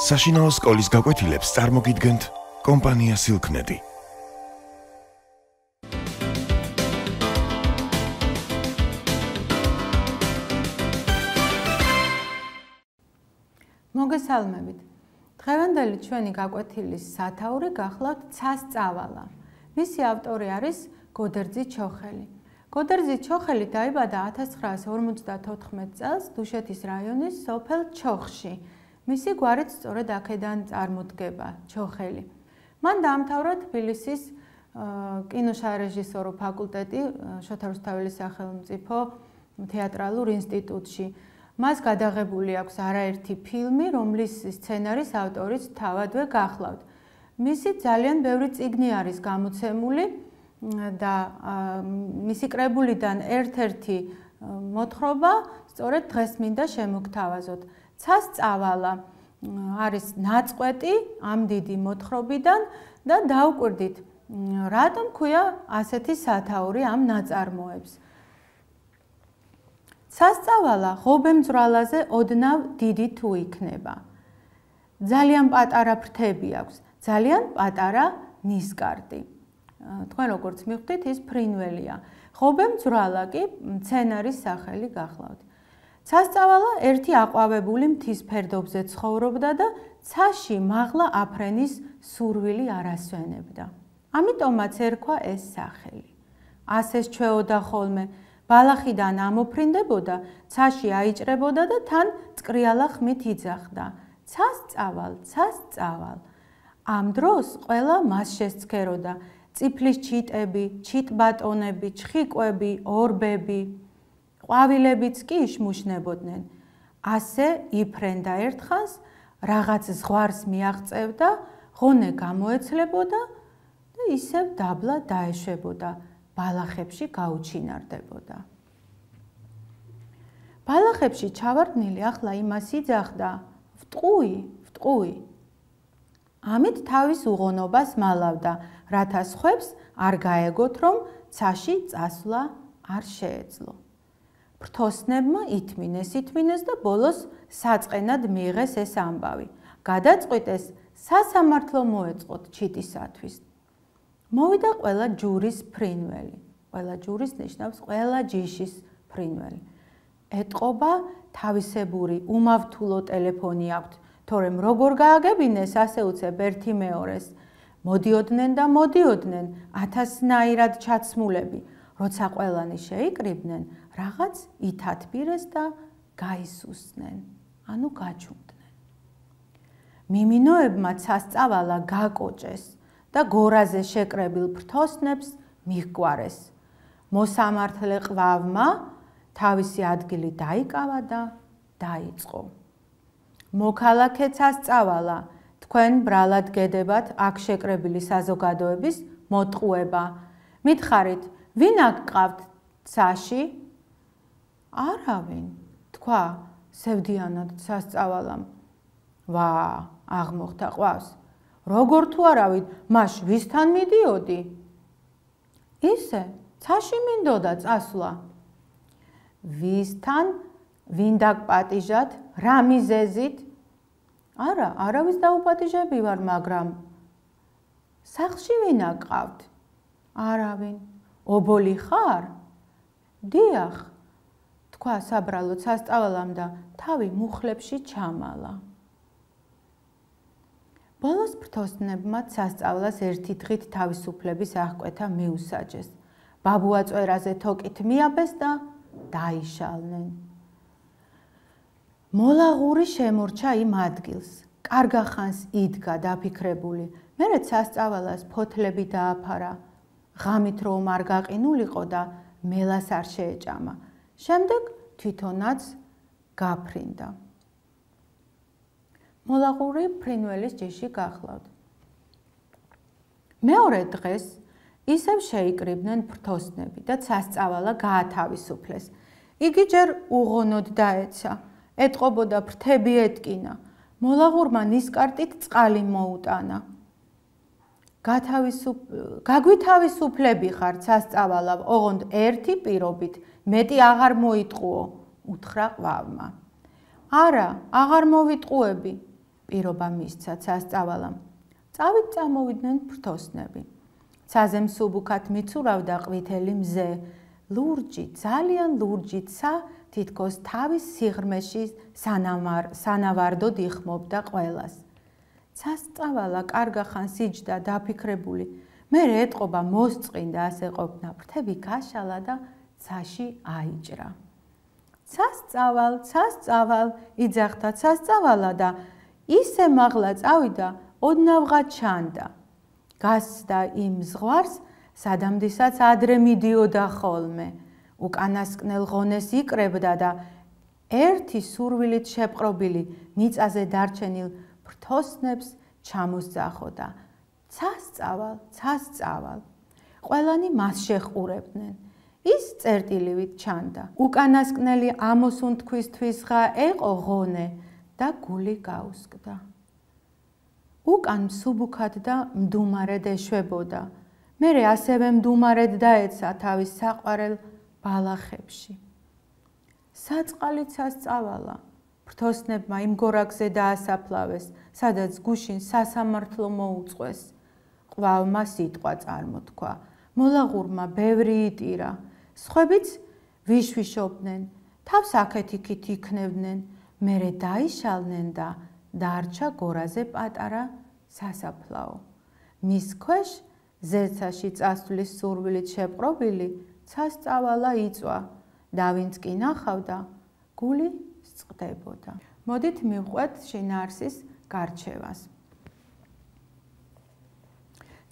საშინაო სკოლის გაკვეთილებს წარმოგიდგენთ კომპანია Silknet. მოგესალმებით. დღევანდელი ჩვენი გაკვეთილის სათაური გახლავთ ცასწავალა. მისი ავტორი არის გოდერძი ჩოხელი. გოდერძი ჩოხელი დაიბადა 1954 წელს დუშეთის რაიონის სოფელ ჩოხში. მისი გვარით სწორედ აქედან წარმოდგება ჩოხელი. მან დაამთავრა თბილისის კინოშარეჟისორო ფაკულტეტი შოთა რუსთაველის სახელმწიფო თეატრალურ ინსტიტუტში. მას გადაღებული აქვს არაერთი ფილმი, რომლის სცენარის ავტორიც თავადვე გახლავთ. მისი ძალიან ბევრი წიგნი არის გამოცემული და მისი კრებულიდან ერთ-ერთი მოთხრობა სწორედ დღეს მინდა შემოგთავაზოთ. ცასწავალა არის ნაწყვეტი ამ დიდი მოთხრობიდან და დავუკვირდით, რატომ ქვია ასეთი სათაური ამ ნაწარმოებს. ცასწავალა ღობემძვრალაზე ოდნავ დიდი თუ იქნება. ძალიან პატარა ფრთები აქვს, ძალიან პატარა ნისკარტი. თქვენ როგორც მიხვდით, ის ფრინველია. ღობემძვრალა კი მცენარის სახელი გახლავთ. ცასწავალა ერთი აყვავებული მთის ფერდობზე ცხოვრობდა და ცაში მაღლა აფრენის სურვილი არ ასვენებდა. ამიტომაც ერქვა ეს სახელი. ასეს ჩვეოდა ხოლმე, ბალახიდან ამოფრინდებოდა, ცაში აიჭრებოდა და თან წკრიალა ხმით იძახდა. ცასწავალ, ცასწავალ. ამ დროს ყველა მას შესცქეროდა. წიფლის ჩიტები, ჩიტბატონები, ჩხიკვები, ორბები, ყვავილებიც კი იშმუშნებოდნენ. ასე იფრენდა ერთხანს, რაღაც ზღვარს მიაღწევდა, ღონე გამოეცლებოდა და ისევ დაბლა დაეშვებოდა. ბალახებში გაუჩინარდებოდა. ბალახებში ჩავარდნილი ახლა იმას იძახდა, ვტყუი, ვტყუი. ამით თავის უღონობას მალავდა, რათა სხვებს არ გაეგოთ, რომ ცაში წასვლა არ შეეძლო. ფრთოსნებმა ითმინეს და ბოლოს საწყენად მიიღეს ეს ამბავი. გადაწყვიტეს სასამართლო მოეწყოთ ჩიტისათვის. მოვიდა ყველა ჯურის ფრინველი. ყველა ჯურის ნიშნავს ყველა ჯიშის ფრინველი. ეტყობა თავისებური უმავთულო ტელეფონი აქვთ, თორემ როგორ გააგებინეს, ასე უცებ ერთი მეორეს. მოდიოდნენ და მოდიოდნენ 1000-ნაირად ჩაცმულები. როცა ყველანი შეიკრიბნენ, რაღაც ითათბირეს და გაისუსნენ, ანუ გაჩუმდნენ. მიმინოებმა ცასწავალა გაკოჭეს და გორაზე შეკრებილ ფრთოსნებს მიჰგვარეს. მოსამართლე ყვავმა თავისი ადგილი დაიკავა და დაიწყო. მოქალაქე ცასწავალა, თქვენ ბრალად გედებათ აქ შეკრებილი საზოგადოების მოტყუება. მითხარით, ვინ აქ გყავთ ცაში? არავინ, თქვა სევდიანად ცასწავალამ. ვა, აღმოხდა ყვავს. როგორ თუ არავინ, მაშ ვისთან მიდიოდი? ისე, ცაში მინდოდა წასვლა. ვისთან, ვინ დაგპატიჟათ, რა მიზეზით? არა, არავის დაუპატიჟები ვარ, მაგრამ სახლში ვინ აკყავთ? არავინ. ობოლი ხარ? დიახ, თქვა საბრალო ცასწავალამ და თავი მუხლებში ჩამალა. ბოლოს ფრთოსნებმა ცასწავალას ერთი დღით თავისუფლების აღკვეთა მიუსაჯეს. ბაბუაწვერაზე თოკით მიაბეს და დაიშალნენ. მოლაღური შემორჩა იმ ადგილს. კარგა ხანს იდგა დაფიქრებული. მერე ცასწავალას ფოთლები დააფარა. ღამით რომ არ გაყინულიყო და მელას არ შეეჭამა. შემდეგ თვითონაც გაფრინდა. მოლაღური ფრინველის ჯიში გახლავთ. მეორე დღეს ისევ შეიკრიბნენ ფრთოსნები და ცასწავალა გაათავისუფლეს. იგი ჯერ უღონოდ დაეცა, ეტყობოდა ფრთები ეტკინა. მოლაღურმა ნისკარტით წყალი მოუტანა. გაგვითავისუფლები ხარ ცასწავალა, ოღონდ ერთი პირობით, მეტი აღარ მოიტყუო, უთხრა ყვავმა. არა, აღარ მოვიტყუები. პირობა მისცა სასწავალამ. წავით წამოვიდნენ ფრთოსნები. ცაზე მსუბუქად მიცურავდა ყვითელი მზე. ლურჯი, ძალიან ლურჯი ცა თითქოს თავის სიღრმეში სანავარდოდ იხმობდა ყველას. სასწავალა კარგახანს იჯდა დაფიქრებული. მერე ეტყობა მოსწყინდა ასე ყოფნა. ფრთები გაშალა და ცაში აიჭრა. სასწავალ, იძახდა სასწავალა და ისე მაღლა წავიდა, ოდნავღა ჩანდა. გასცდა იმ ზღვარს, სადამდესაც ადრე მიდიოდა ხოლმე. უკანასკნელ ღონეს იკრებდა და ერთი სურვილით შეპყრობილი მიწაზე დარჩენილ ფრთოსნებს ჩამოსძახოდა. სასწავალ. ყველანი მას შეჰყურებდნენ. ის წერტილივით ჩანდა. უკანასკნელი ამოსუნთქვისთვისღა ეყო ღონე და გული გაუსკდა. უკან მსუბუქად და მდუმარედ ეშვებოდა. მერე ასევე მდუმარედ დაეცა თავის საყვარელ ბალახებში. საწყალით სასწავალა. ფრთოსნებმა იმ გორაკზე დაასაფლავეს, სადაც გუშინ სასამართლო მოუწყვეს. ყვავმა სიტყვა წარმოთქვა. მოლაღურმა ბევრი იტირა. სხვებიც ვიშვიშობდნენ, თავს აქეთ-იქით იქნევდნენ, მერე დაიშალნენ და დარჩა გორაზე პატარა სასაფლაო. მის ქვეშ ზეცაში წასვლის სურვილით შეპყრობილი სასწავალა იწვა და ვინც კი ნახავდა, გული სწყდებოდა. მოდით მივყვეთ შინაარსის გარჩევას.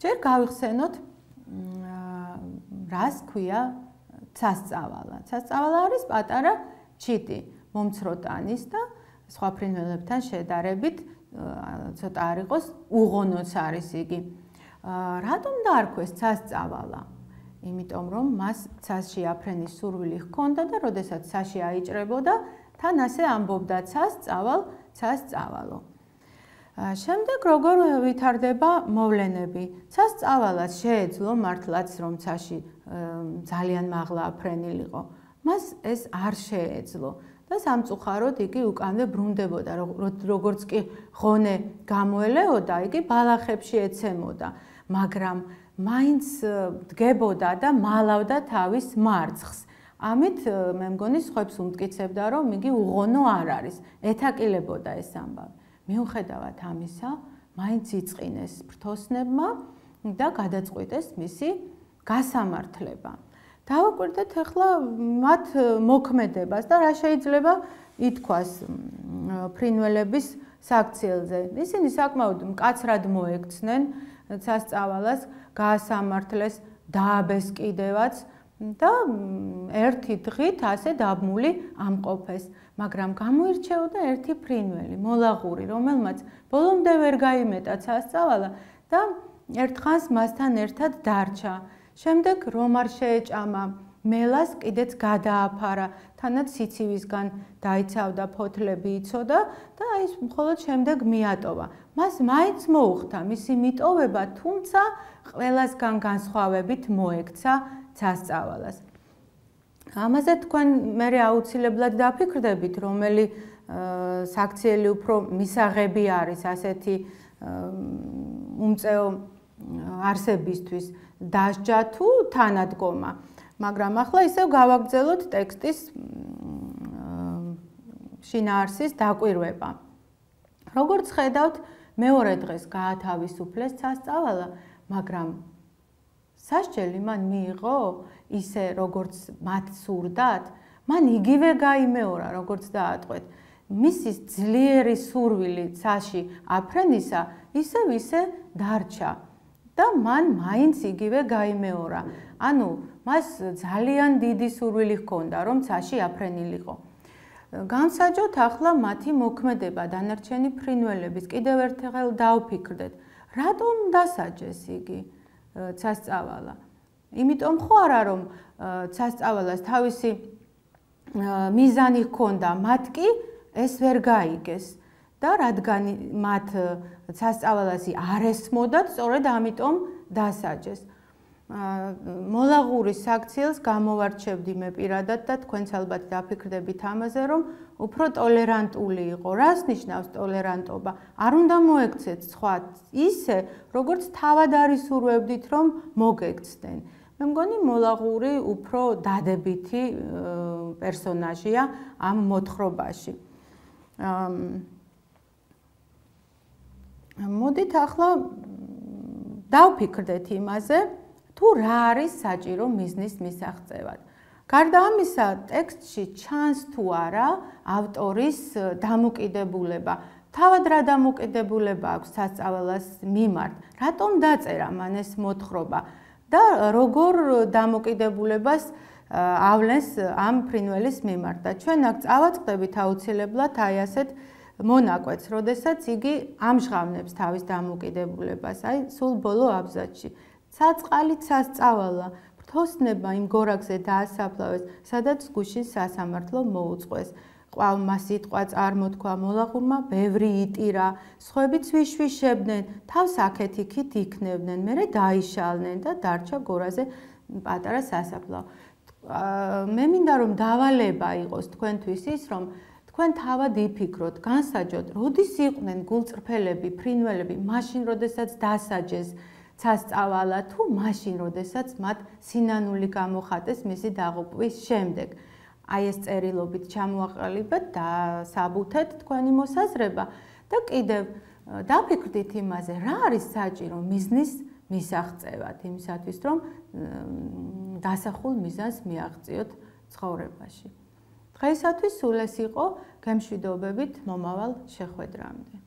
ჯერ გავიხსენოთ რას ქვია სასწავალა. სასწავალა არის პატარა ჩიტი, მომცროტანის და სხვა ფრინველებთან შედარებით ცოტა არ იყოს უღონოც არის იგი. რატომ დაარქვეს სასწავალა? იმიტომ რომ მას ცაში აფრენის სურვილი ჰქონდა და როდესაც ცაში აიჭრებოდა, თან ასე ამბობდა სასწავალო. შემდეგ როგორ ვითარდება მოვლენები? სასწავალას შეეძლო მართლაც რომ ცაში ძალიან მაღლა აფრენილიყო. მას ეს არ შეეძლო და სამწუხაროდ იგი უკანვე ბრუნდებოდა, როგორც კი ღონე გამოელეოდა, იგი ბალახებში ეცემოდა, მაგრამ მაინც დგებოდა და მალავდა თავის მარცხს. ამით მე მგონი სხვებს უმტკიცებდა, რომ იგი უღონო არ არის, ეთაკილებოდა ეს ამბავი. მიუხედავად ამისა, მაინც იწყინეს ფრთოსნებმა და გადაწყვიტეს მისი გასამართლება. დავაკვირდეთ ახლა მათ მოქმედებას და რა შეიძლება ითქვას ფრინველების საქციელზე. ისინი საკმაოდ მკაცრად მოექცნენ სასწავალას, გაასამართლეს, დააბეს კიდევაც და ერთი დღით ასე დაბმული ამყოფეს. მაგრამ გამოირჩეოდა ერთი ფრინველი, მოლაღური, რომელმაც ბოლომდე ვერ გაიმეტა სასწავალა და ერთხანს მასთან ერთად დარჩა. შემდეგ რომ არ შეეჭამა, მელას კიდეც გადააფარა, თანაც სიცივისგან დაიცავდა, ფოთლები იცოდა და ის მხოლოდ შემდეგ მიატოვა. მას მაინც მოუხდა მისი მიტოვება, თუმცა ყველასგან განსხვავებით მოექცა სასწავალას. ამაზე თქვენ მერე აუცილებლად დაფიქრდებით, რომელი საქციელი უფრო მისაღები არის ასეთი უმწეო არსებისთვის დასჯა თუ თანადგომა. მაგრამ ახლა ისევ გავაგრძელოთ ტექსტის შინაარსის დაკვირვება. როგორც ხედავთ, მეორე დღეს გაათავისუფლეს სასწავალა, მაგრამ სასჯელი მან მიიღო ისე როგორც მათ სურდათ, მან იგივე გაიმეორა, როგორც დაატყვეთ. მისი ძლიერი სურვილი ცაში აფრენისა ისე დარჩა და მან მაინც იგივე გაიმეორა. ანუ მას ძალიან დიდი სურვილი ჰქონდა, რომ ცაში აფრენილიყო. განსაჯოთ ახლა მათი მოქმედება დანარჩენი ფრინველების. კიდევ ერთხელ დავფიქრდეთ, რატომ დასაჯეს იგი სასწავალა? იმიტომ ხო არა რომ სასწავალას თავისი მიზანი ჰქონდა, მათ კი ეს ვერ გაიგეს და რადგან მათ სასწავალასი არ ესმოდათ, სწორედ ამიტომ დასაჯეს. მოლაღურის საქციელს გამოვარჩევდი მე პირადად და თქვენც ალბათ დაფიქრდებით ამაზე, რომ უფრო ტოლერანტული იყო. რას ნიშნავს ტოლერანტობა? არ უნდა მოექცეთ სხვა ისე, როგორც თავად არის ურევდით, რომ მოგექცდნენ. მე მგონი მოლაღური უფრო დადებითი პერსონაჟია ამ მოთხრობაში. მოდით ახლა დავფიქრდეთ იმაზე, თუ რა არის საჭირო მიზნის მისაღწევად. გარდა ამისა, ტექსტში ჩანს თუ არა ავტორის დამოკიდებულება. თავად რა დამოკიდებულება აქვს სასწავლას მიმართ? რატომ დაწერა მან ეს მოთხრობა? და როგორ დამოკიდებულებას ავლენს ამ ფრინველის მიმართ? და ჩვენ აქ წავაწყდებით აუცილებლად აი ასეთ მონაკვეთს, როდესაც იგი ამჟღავნებს თავის დამოკიდებულებას, აი სულ ბოლო აბზაცში. ცაწყალით სასწავალა, ფრთოსნება იმ გორაგზე დაასაფლავეს, სადაც გუშინ სასამართლო მოუწყვეს. ყვალმა სიტყვა წარმოთქვა მოლაღურმა, ბევრი იტირა, სხვებიც ვიშვიშებდნენ, თავს აქეთ-იქით იქნებდნენ, მერე დაიშალნენ და დარჩა გორაზე პატარა სასაფლაო. მე მინდა რომ დავალება იყოს თქვენთვის ის, რომ თქვენ თავად იფიქროთ, განსაჯოთ, როდის იყვნენ გულწრფელები, ფრინველები, მაშინ, როდესაც დასაჯეს სასწავალა თუ მაშინ, როდესაც მათ სინანული გამოხატეს მისი დაღუპვის შემდეგ. აი ეს წერილობით ჩამოაყალიბეთ და საბუთეთ თქვენი მოსაზრება და კიდევ დაფიქრდით იმაზე, რა არის საჭირო მიზნის მისაღწევად, იმისათვის, რომ დასახულ მიზანს მიაღწიოთ ცხოვრებაში. დღეისათვის სულ ეს იყო, გემშვიდობებით მომავალ შეხვედრამდე.